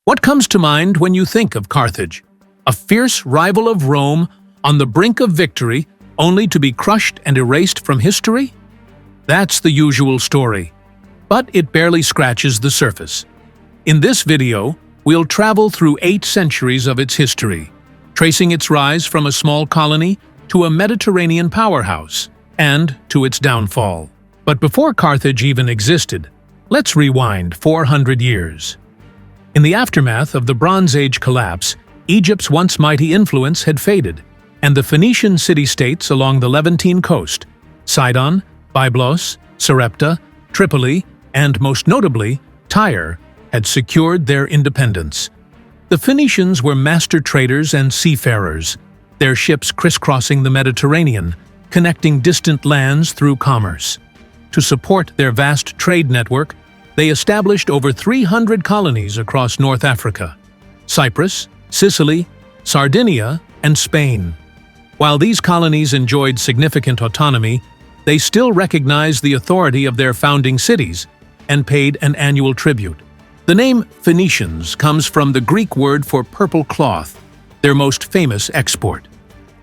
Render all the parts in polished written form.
What comes to mind when you think of Carthage? A fierce rival of Rome on the brink of victory, only to be crushed and erased from history? That's the usual story, but it barely scratches the surface. In this video, we'll travel through 8 centuries of its history, tracing its rise from a small colony to a Mediterranean powerhouse, and to its downfall. But before Carthage even existed, let's rewind 400 years. In the aftermath of the Bronze Age collapse, Egypt's once mighty influence had faded, and the Phoenician city-states along the Levantine coast, Sidon, Byblos, Sarepta, Tripoli, and most notably, Tyre, had secured their independence. The Phoenicians were master traders and seafarers, their ships crisscrossing the Mediterranean, connecting distant lands through commerce. To support their vast trade network, they established over 300 colonies across North Africa, Cyprus, Sicily, Sardinia, and Spain. While these colonies enjoyed significant autonomy, they still recognized the authority of their founding cities and paid an annual tribute. The name Phoenicians comes from the Greek word for purple cloth, their most famous export.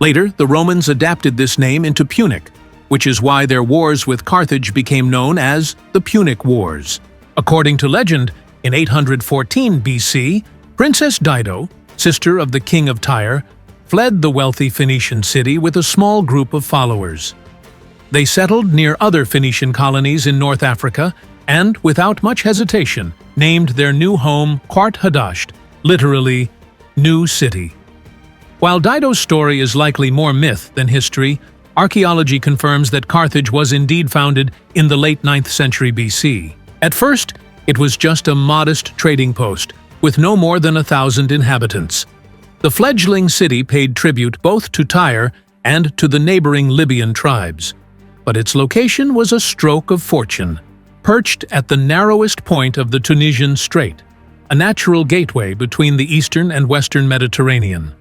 Later, the Romans adapted this name into Punic, which is why their wars with Carthage became known as the Punic Wars. According to legend, in 814 BC, Princess Dido, sister of the king of Tyre, fled the wealthy Phoenician city with a small group of followers. They settled near other Phoenician colonies in North Africa and, without much hesitation, named their new home Carthage, literally, New City. While Dido's story is likely more myth than history, archaeology confirms that Carthage was indeed founded in the late 9th century BC. At first, it was just a modest trading post, with no more than 1,000 inhabitants. The fledgling city paid tribute both to Tyre and to the neighboring Libyan tribes. But its location was a stroke of fortune, perched at the narrowest point of the Tunisian Strait, a natural gateway between the eastern and western Mediterranean.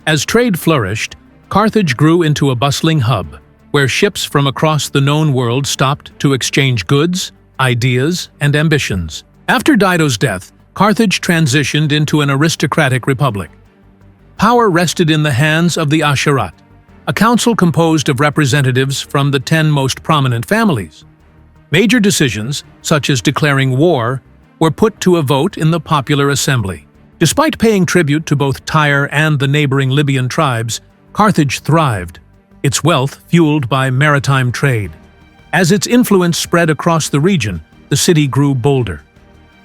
As trade flourished, Carthage grew into a bustling hub, where ships from across the known world stopped to exchange goods, ideas, and ambitions. After Dido's death, Carthage transitioned into an aristocratic republic. Power rested in the hands of the Asharat, a council composed of representatives from the 10 most prominent families. Major decisions, such as declaring war, were put to a vote in the popular assembly. Despite paying tribute to both Tyre and the neighboring Libyan tribes, Carthage thrived, its wealth fueled by maritime trade. As its influence spread across the region, the city grew bolder.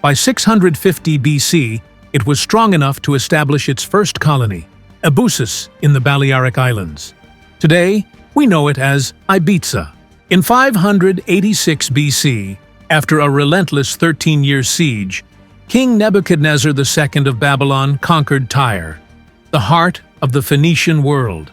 By 650 BC, it was strong enough to establish its first colony, Eleusis, in the Balearic Islands. Today, we know it as Ibiza. In 586 BC, after a relentless 13-year siege, King Nebuchadnezzar II of Babylon conquered Tyre, the heart of the Phoenician world.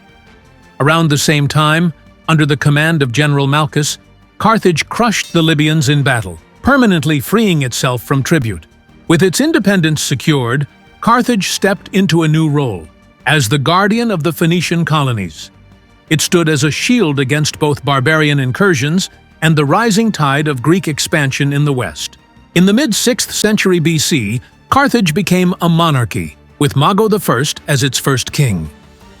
Around the same time, under the command of General Malchus, Carthage crushed the Libyans in battle, permanently freeing itself from tribute. With its independence secured, Carthage stepped into a new role, as the guardian of the Phoenician colonies. It stood as a shield against both barbarian incursions and the rising tide of Greek expansion in the west. In the mid-6th century BC, Carthage became a monarchy, with Mago I as its first king.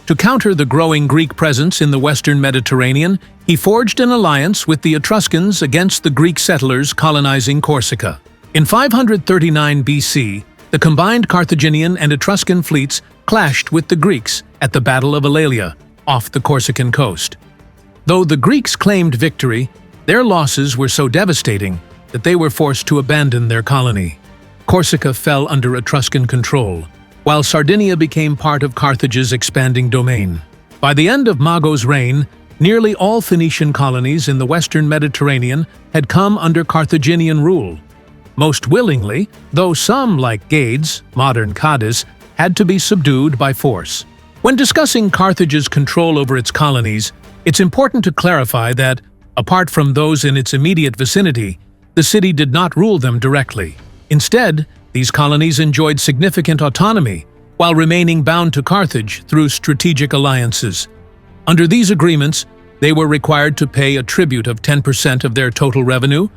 To counter the growing Greek presence in the western Mediterranean, he forged an alliance with the Etruscans against the Greek settlers colonizing Corsica. In 539 BC, the combined Carthaginian and Etruscan fleets clashed with the Greeks at the Battle of Alalia, off the Corsican coast. Though the Greeks claimed victory, their losses were so devastating that they were forced to abandon their colony. Corsica fell under Etruscan control, while Sardinia became part of Carthage's expanding domain. By the end of Mago's reign, nearly all Phoenician colonies in the western Mediterranean had come under Carthaginian rule. Most willingly, though some, like Gades, modern Cadiz, had to be subdued by force. When discussing Carthage's control over its colonies, it's important to clarify that, apart from those in its immediate vicinity, the city did not rule them directly. Instead, these colonies enjoyed significant autonomy, while remaining bound to Carthage through strategic alliances. Under these agreements, they were required to pay a tribute of 10% of their total revenue,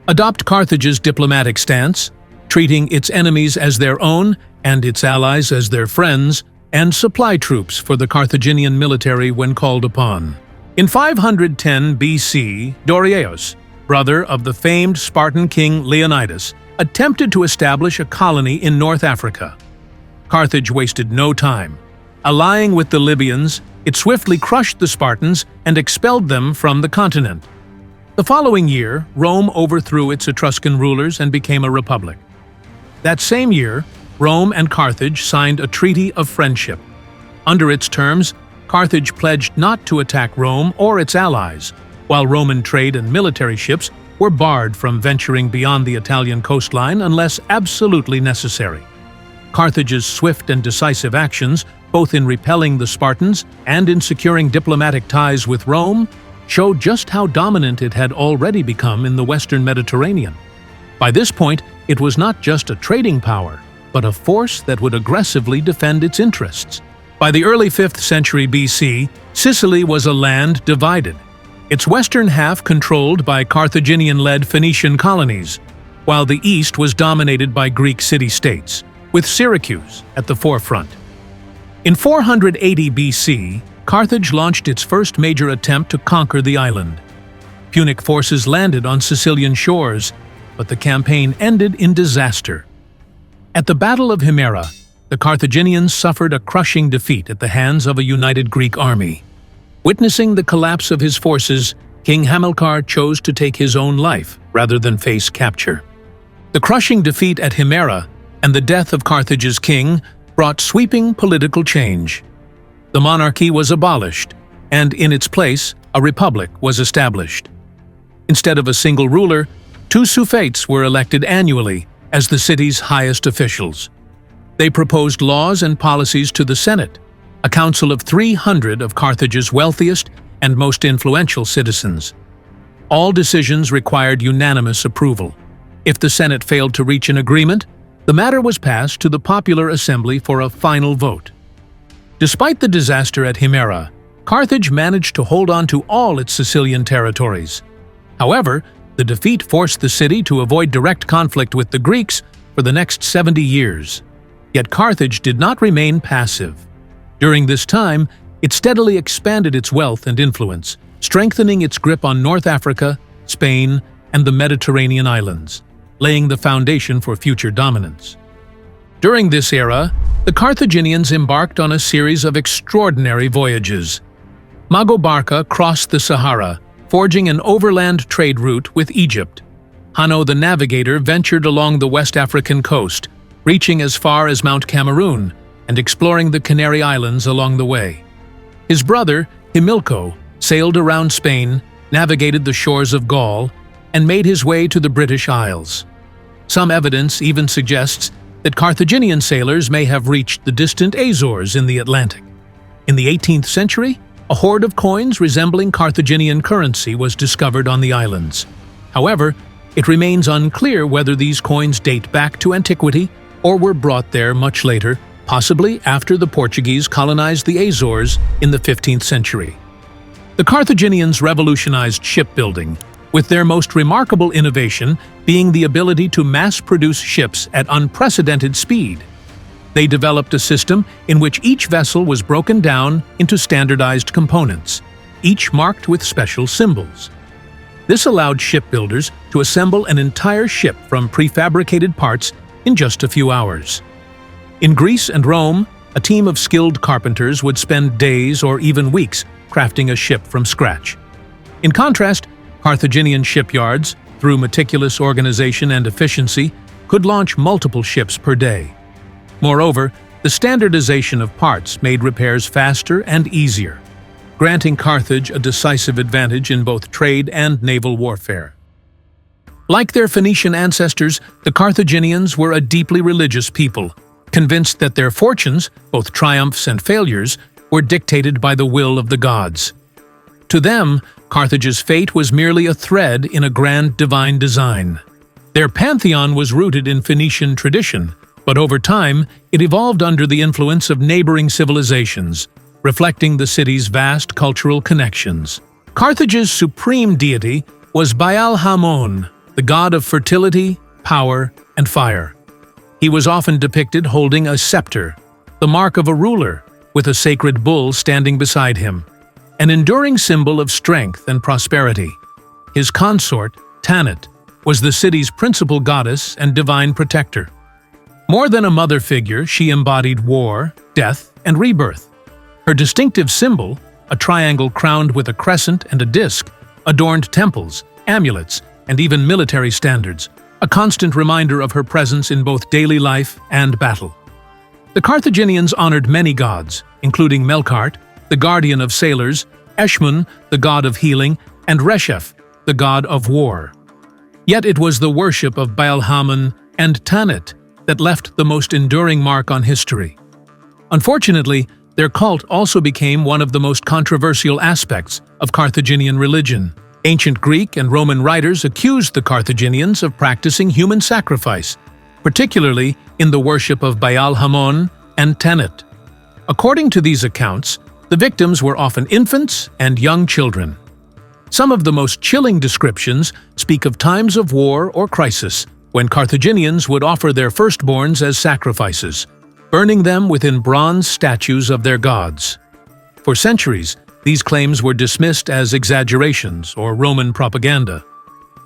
adopt Carthage's diplomatic stance, treating its enemies as their own and its allies as their friends, and supply troops for the Carthaginian military when called upon. In 510 BC, Dorieus, brother of the famed Spartan king Leonidas, attempted to establish a colony in North Africa. Carthage wasted no time. Allying with the Libyans, it swiftly crushed the Spartans and expelled them from the continent. The following year, Rome overthrew its Etruscan rulers and became a republic. That same year, Rome and Carthage signed a treaty of friendship. Under its terms, Carthage pledged not to attack Rome or its allies, while Roman trade and military ships were barred from venturing beyond the Italian coastline unless absolutely necessary. Carthage's swift and decisive actions, both in repelling the Spartans and in securing diplomatic ties with Rome, showed just how dominant it had already become in the Western Mediterranean. By this point, it was not just a trading power, but a force that would aggressively defend its interests. By the early 5th century BC, Sicily was a land divided, its western half controlled by Carthaginian-led Phoenician colonies, while the east was dominated by Greek city-states, with Syracuse at the forefront. In 480 BC, Carthage launched its first major attempt to conquer the island. Punic forces landed on Sicilian shores, but the campaign ended in disaster. At the Battle of Himera, the Carthaginians suffered a crushing defeat at the hands of a united Greek army. Witnessing the collapse of his forces, King Hamilcar chose to take his own life rather than face capture. The crushing defeat at Himera and the death of Carthage's king brought sweeping political change. The monarchy was abolished, and in its place, a republic was established. Instead of a single ruler, 2 suffetes were elected annually as the city's highest officials. They proposed laws and policies to the Senate, a council of 300 of Carthage's wealthiest and most influential citizens. All decisions required unanimous approval. If the Senate failed to reach an agreement, the matter was passed to the popular assembly for a final vote. Despite the disaster at Himera, Carthage managed to hold on to all its Sicilian territories. However, the defeat forced the city to avoid direct conflict with the Greeks for the next 70 years. Yet Carthage did not remain passive. During this time, it steadily expanded its wealth and influence, strengthening its grip on North Africa, Spain, and the Mediterranean islands, laying the foundation for future dominance. During this era, the Carthaginians embarked on a series of extraordinary voyages. Mago I crossed the Sahara, forging an overland trade route with Egypt. Hanno the Navigator ventured along the West African coast, reaching as far as Mount Cameroon and exploring the Canary Islands along the way. His brother, Himilco, sailed around Spain, navigated the shores of Gaul, and made his way to the British Isles. Some evidence even suggests that Carthaginian sailors may have reached the distant Azores in the Atlantic. In the 18th century, a hoard of coins resembling Carthaginian currency was discovered on the islands. However, it remains unclear whether these coins date back to antiquity or were brought there much later, possibly after the Portuguese colonized the Azores in the 15th century. The Carthaginians revolutionized shipbuilding, with their most remarkable innovation being the ability to mass-produce ships at unprecedented speed. They developed a system in which each vessel was broken down into standardized components, each marked with special symbols. This allowed shipbuilders to assemble an entire ship from prefabricated parts in just a few hours. In Greece and Rome, a team of skilled carpenters would spend days or even weeks crafting a ship from scratch. In contrast, Carthaginian shipyards, through meticulous organization and efficiency, could launch multiple ships per day. Moreover, the standardization of parts made repairs faster and easier, granting Carthage a decisive advantage in both trade and naval warfare. Like their Phoenician ancestors, the Carthaginians were a deeply religious people, convinced that their fortunes, both triumphs and failures, were dictated by the will of the gods. To them, Carthage's fate was merely a thread in a grand divine design. Their pantheon was rooted in Phoenician tradition, but over time, it evolved under the influence of neighboring civilizations, reflecting the city's vast cultural connections. Carthage's supreme deity was Baal Hamon, the god of fertility, power, and fire. He was often depicted holding a scepter, the mark of a ruler, with a sacred bull standing beside him, an enduring symbol of strength and prosperity. His consort, Tanit, was the city's principal goddess and divine protector. More than a mother figure, she embodied war, death, and rebirth. Her distinctive symbol, a triangle crowned with a crescent and a disc, adorned temples, amulets, and even military standards, a constant reminder of her presence in both daily life and battle. The Carthaginians honored many gods, including Melkart, the guardian of sailors, Eshmun, the god of healing, and Reshef, the god of war. Yet it was the worship of Baal-Hammon and Tanit that left the most enduring mark on history. Unfortunately, their cult also became one of the most controversial aspects of Carthaginian religion. Ancient Greek and Roman writers accused the Carthaginians of practicing human sacrifice, particularly in the worship of Baal-Hammon and Tanit. According to these accounts, the victims were often infants and young children. Some of the most chilling descriptions speak of times of war or crisis, when Carthaginians would offer their firstborns as sacrifices, burning them within bronze statues of their gods. For centuries, these claims were dismissed as exaggerations or Roman propaganda.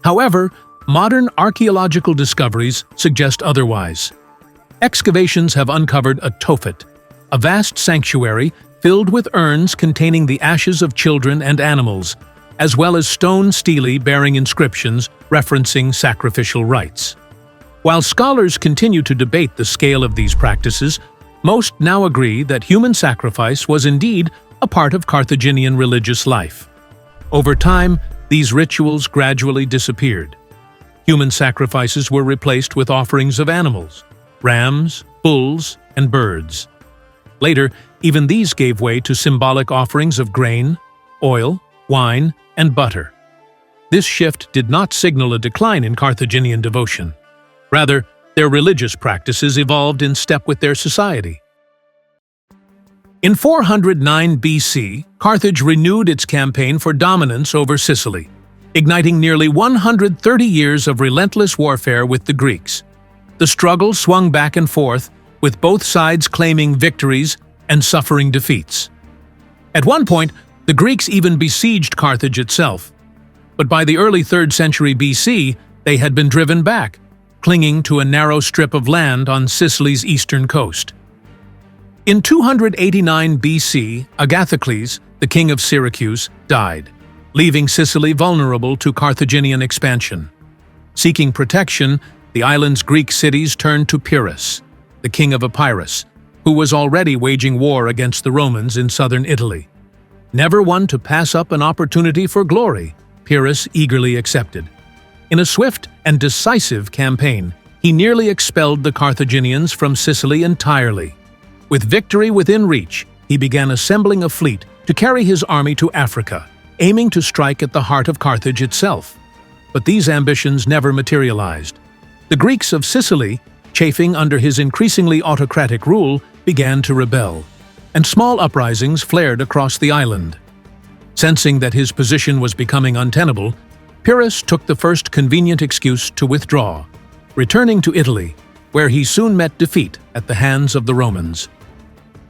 However, modern archaeological discoveries suggest otherwise. Excavations have uncovered a Tophet, a vast sanctuary filled with urns containing the ashes of children and animals, as well as stone stelae bearing inscriptions referencing sacrificial rites. While scholars continue to debate the scale of these practices, most now agree that human sacrifice was indeed a part of Carthaginian religious life. Over time, these rituals gradually disappeared. Human sacrifices were replaced with offerings of animals, rams, bulls, and birds. Later, even these gave way to symbolic offerings of grain, oil, wine, and butter. This shift did not signal a decline in Carthaginian devotion. Rather, their religious practices evolved in step with their society. In 409 BC, Carthage renewed its campaign for dominance over Sicily, igniting nearly 130 years of relentless warfare with the Greeks. The struggle swung back and forth, with both sides claiming victories and suffering defeats. At one point, the Greeks even besieged Carthage itself. But by the early 3rd century BC, they had been driven back, clinging to a narrow strip of land on Sicily's eastern coast. In 289 BC, Agathocles, the king of Syracuse, died, leaving Sicily vulnerable to Carthaginian expansion. Seeking protection, the island's Greek cities turned to Pyrrhus, the king of Epirus, who was already waging war against the Romans in southern Italy. Never one to pass up an opportunity for glory, Pyrrhus eagerly accepted. In a swift and decisive campaign, he nearly expelled the Carthaginians from Sicily entirely. With victory within reach, he began assembling a fleet to carry his army to Africa, aiming to strike at the heart of Carthage itself. But these ambitions never materialized. The Greeks of Sicily, chafing under his increasingly autocratic rule, began to rebel, and small uprisings flared across the island. Sensing that his position was becoming untenable, Pyrrhus took the first convenient excuse to withdraw, returning to Italy, where he soon met defeat at the hands of the Romans.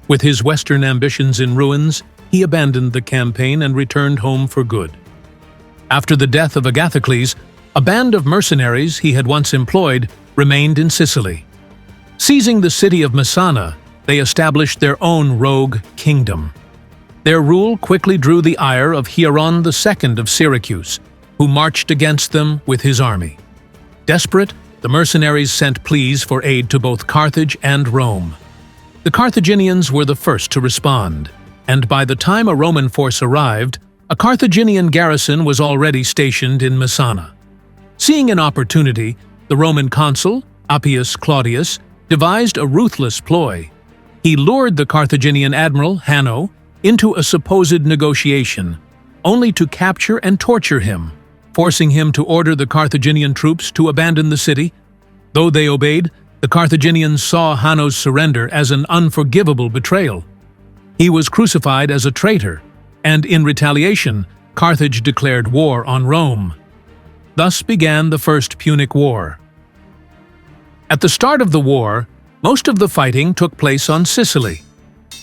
With his western ambitions in ruins, he abandoned the campaign and returned home for good. After the death of Agathocles, a band of mercenaries he had once employed remained in Sicily. Seizing the city of Messana, they established their own rogue kingdom. Their rule quickly drew the ire of Hieron II of Syracuse, who marched against them with his army. Desperate, the mercenaries sent pleas for aid to both Carthage and Rome. The Carthaginians were the first to respond, and by the time a Roman force arrived, a Carthaginian garrison was already stationed in Messana. Seeing an opportunity, the Roman consul, Appius Claudius, devised a ruthless ploy. He lured the Carthaginian admiral, Hanno, into a supposed negotiation, only to capture and torture him, forcing him to order the Carthaginian troops to abandon the city. Though they obeyed, the Carthaginians saw Hanno's surrender as an unforgivable betrayal. He was crucified as a traitor, and in retaliation, Carthage declared war on Rome. Thus began the First Punic War. At the start of the war, most of the fighting took place on Sicily.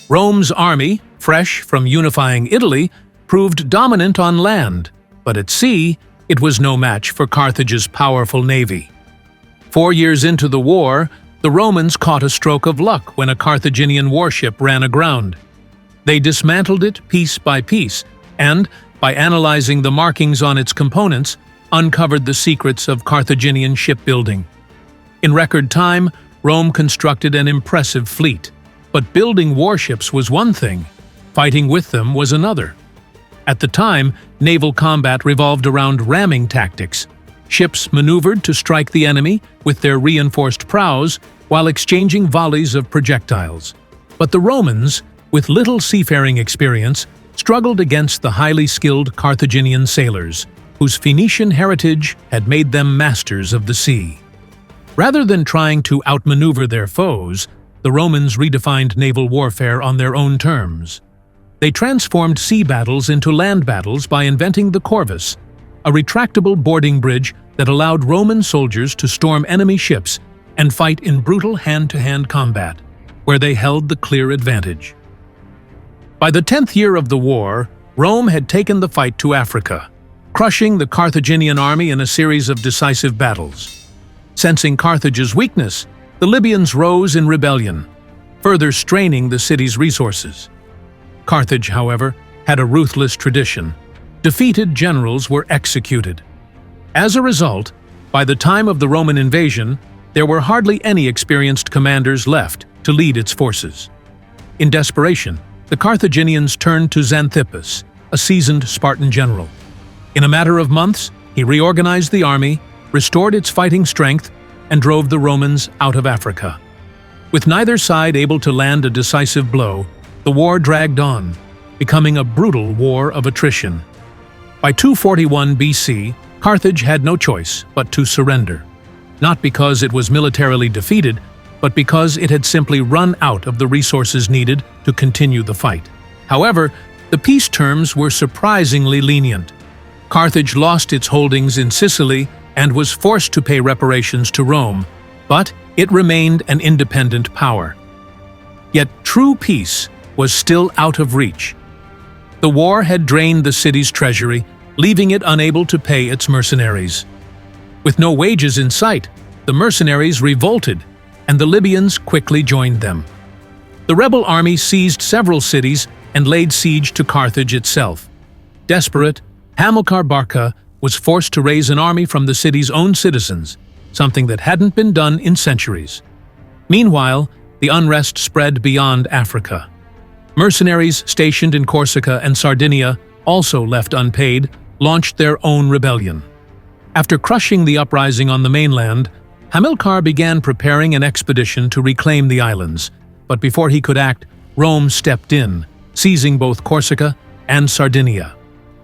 Rome's army, fresh from unifying Italy, proved dominant on land, but at sea, it was no match for Carthage's powerful navy. 4 years into the war, the Romans caught a stroke of luck when a Carthaginian warship ran aground. They dismantled it piece by piece and, by analyzing the markings on its components, uncovered the secrets of Carthaginian shipbuilding. In record time, Rome constructed an impressive fleet. But building warships was one thing, fighting with them was another. At the time, naval combat revolved around ramming tactics. Ships maneuvered to strike the enemy with their reinforced prows while exchanging volleys of projectiles. But the Romans, with little seafaring experience, struggled against the highly skilled Carthaginian sailors, whose Phoenician heritage had made them masters of the sea. Rather than trying to outmaneuver their foes, the Romans redefined naval warfare on their own terms. They transformed sea battles into land battles by inventing the corvus, a retractable boarding bridge that allowed Roman soldiers to storm enemy ships and fight in brutal hand-to-hand combat, where they held the clear advantage. By the 10th year of the war, Rome had taken the fight to Africa, crushing the Carthaginian army in a series of decisive battles. Sensing Carthage's weakness, the Libyans rose in rebellion, further straining the city's resources. Carthage, however, had a ruthless tradition. Defeated generals were executed. As a result, by the time of the Roman invasion, there were hardly any experienced commanders left to lead its forces. In desperation, the Carthaginians turned to Xanthippus, a seasoned Spartan general. In a matter of months, he reorganized the army, restored its fighting strength, and drove the Romans out of Africa. With neither side able to land a decisive blow, the war dragged on, becoming a brutal war of attrition. By 241 BC, Carthage had no choice but to surrender, not because it was militarily defeated, but because it had simply run out of the resources needed to continue the fight. However, the peace terms were surprisingly lenient. Carthage lost its holdings in Sicily and was forced to pay reparations to Rome, but it remained an independent power. Yet true peace was still out of reach. The war had drained the city's treasury, leaving it unable to pay its mercenaries. With no wages in sight, the mercenaries revolted, and the Libyans quickly joined them. The rebel army seized several cities and laid siege to Carthage itself. Desperate, Hamilcar Barca was forced to raise an army from the city's own citizens, something that hadn't been done in centuries. Meanwhile, the unrest spread beyond Africa. Mercenaries stationed in Corsica and Sardinia, also left unpaid, launched their own rebellion. After crushing the uprising on the mainland, Hamilcar began preparing an expedition to reclaim the islands, but before he could act, Rome stepped in, seizing both Corsica and Sardinia.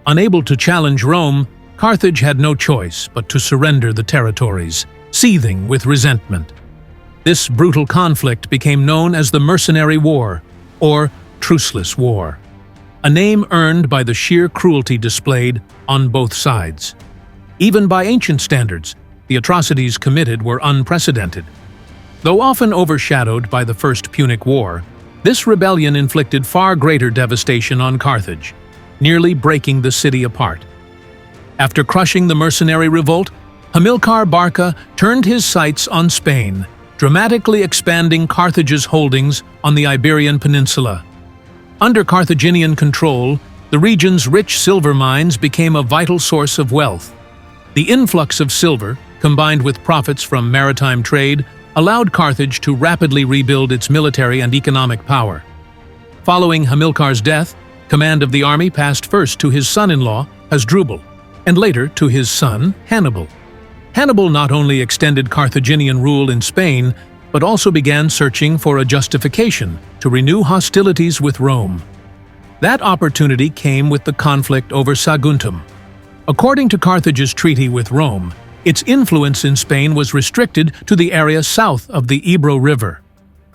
Unable to challenge Rome, Carthage had no choice but to surrender the territories, seething with resentment. This brutal conflict became known as the Mercenary War, or Truceless War, a name earned by the sheer cruelty displayed on both sides. Even by ancient standards, the atrocities committed were unprecedented. Though often overshadowed by the First Punic War, this rebellion inflicted far greater devastation on Carthage, nearly breaking the city apart. After crushing the mercenary revolt, Hamilcar Barca turned his sights on Spain, dramatically expanding Carthage's holdings on the Iberian Peninsula. Under Carthaginian control, the region's rich silver mines became a vital source of wealth. The influx of silver, combined with profits from maritime trade, allowed Carthage to rapidly rebuild its military and economic power. Following Hamilcar's death, command of the army passed first to his son-in-law, Hasdrubal, and later to his son, Hannibal. Hannibal not only extended Carthaginian rule in Spain, but also began searching for a justification to renew hostilities with Rome. That opportunity came with the conflict over Saguntum. According to Carthage's treaty with Rome, its influence in Spain was restricted to the area south of the Ebro River.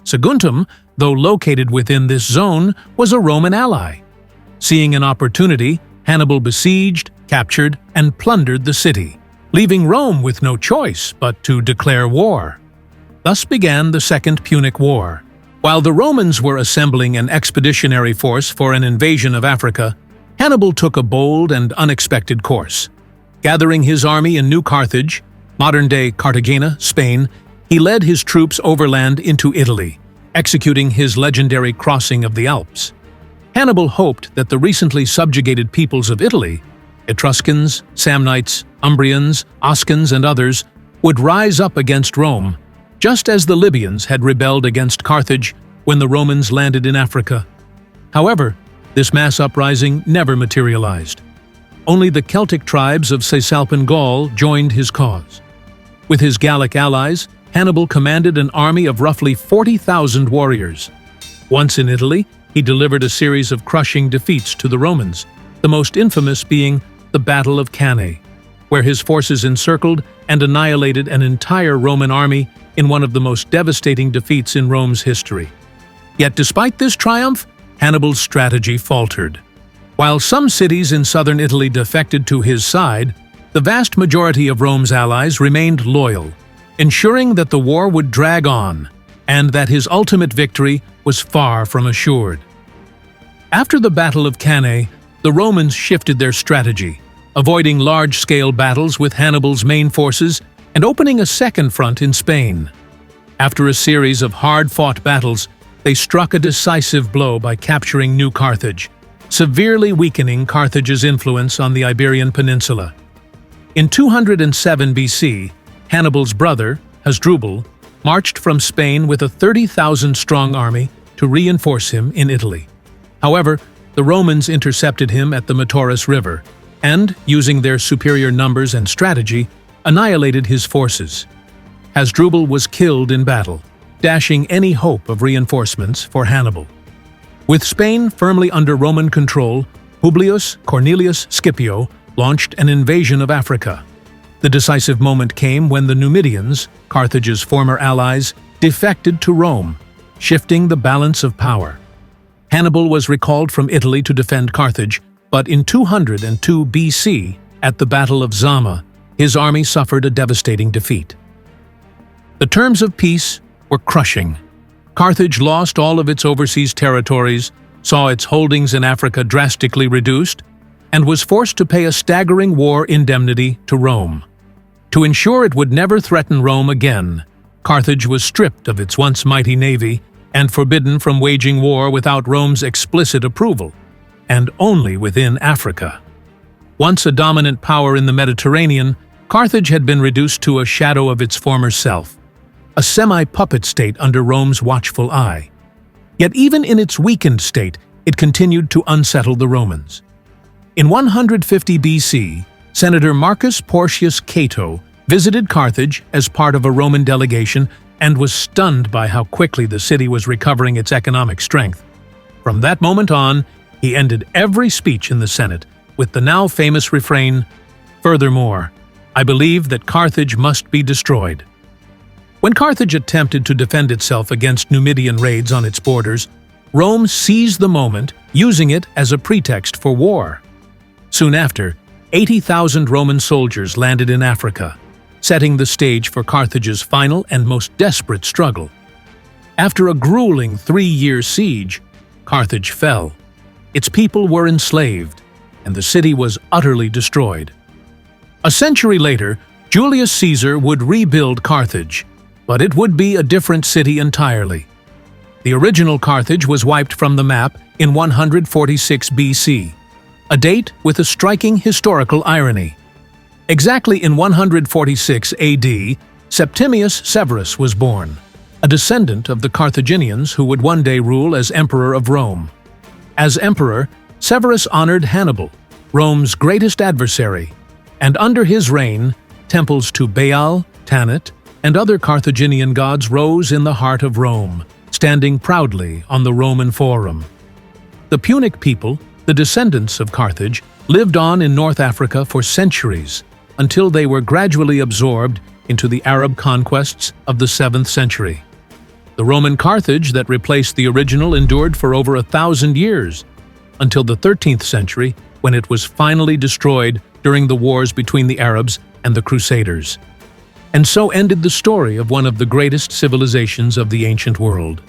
Saguntum, though located within this zone, was a Roman ally. Seeing an opportunity, Hannibal besieged, captured, and plundered the city, leaving Rome with no choice but to declare war. Thus began the Second Punic War. While the Romans were assembling an expeditionary force for an invasion of Africa, Hannibal took a bold and unexpected course. Gathering his army in New Carthage, modern-day Cartagena, Spain, he led his troops overland into Italy, executing his legendary crossing of the Alps. Hannibal hoped that the recently subjugated peoples of Italy, Etruscans, Samnites, Umbrians, Oscans, and others, would rise up against Rome, just as the Libyans had rebelled against Carthage when the Romans landed in Africa. However, this mass uprising never materialized. Only the Celtic tribes of Cisalpine Gaul joined his cause. With his Gallic allies, Hannibal commanded an army of roughly 40,000 warriors. Once in Italy, he delivered a series of crushing defeats to the Romans, the most infamous being the Battle of Cannae, where his forces encircled and annihilated an entire Roman army in one of the most devastating defeats in Rome's history. Yet despite this triumph, Hannibal's strategy faltered. While some cities in southern Italy defected to his side, the vast majority of Rome's allies remained loyal, ensuring that the war would drag on and that his ultimate victory was far from assured. After the Battle of Cannae, the Romans shifted their strategy, avoiding large-scale battles with Hannibal's main forces and opening a second front in Spain. After a series of hard-fought battles, they struck a decisive blow by capturing New Carthage, severely weakening Carthage's influence on the Iberian Peninsula. In 207 BC, Hannibal's brother, Hasdrubal, marched from Spain with a 30,000-strong army to reinforce him in Italy. However, the Romans intercepted him at the Metaurus River and, using their superior numbers and strategy, annihilated his forces. Hasdrubal was killed in battle, dashing any hope of reinforcements for Hannibal. With Spain firmly under Roman control, Publius Cornelius Scipio launched an invasion of Africa. The decisive moment came when the Numidians, Carthage's former allies, defected to Rome, shifting the balance of power. Hannibal was recalled from Italy to defend Carthage, but in 202 BC, at the Battle of Zama, his army suffered a devastating defeat. The terms of peace were crushing. Carthage lost all of its overseas territories, saw its holdings in Africa drastically reduced, and was forced to pay a staggering war indemnity to Rome. To ensure it would never threaten Rome again, Carthage was stripped of its once mighty navy and forbidden from waging war without Rome's explicit approval, and only within Africa. Once a dominant power in the Mediterranean, Carthage had been reduced to a shadow of its former self, a semi-puppet state under Rome's watchful eye. Yet even in its weakened state, it continued to unsettle the Romans. In 150 BC, Senator Marcus Porcius Cato visited Carthage as part of a Roman delegation and was stunned by how quickly the city was recovering its economic strength. From that moment on, he ended every speech in the Senate with the now famous refrain, "Furthermore, I believe that Carthage must be destroyed." When Carthage attempted to defend itself against Numidian raids on its borders, Rome seized the moment, using it as a pretext for war. Soon after, 80,000 Roman soldiers landed in Africa, setting the stage for Carthage's final and most desperate struggle. After a grueling 3-year siege, Carthage fell. Its people were enslaved, and the city was utterly destroyed. A century later, Julius Caesar would rebuild Carthage, but it would be a different city entirely. The original Carthage was wiped from the map in 146 BC, a date with a striking historical irony. Exactly in 146 AD, Septimius Severus was born, a descendant of the Carthaginians who would one day rule as Emperor of Rome. As emperor, Severus honored Hannibal, Rome's greatest adversary, and under his reign, temples to Baal, Tanit, and other Carthaginian gods rose in the heart of Rome, standing proudly on the Roman Forum. The Punic people, the descendants of Carthage, lived on in North Africa for centuries, until they were gradually absorbed into the Arab conquests of the 7th century. The Roman Carthage that replaced the original endured for over 1,000 years, until the 13th century, when it was finally destroyed during the wars between the Arabs and the Crusaders. And so ended the story of one of the greatest civilizations of the ancient world.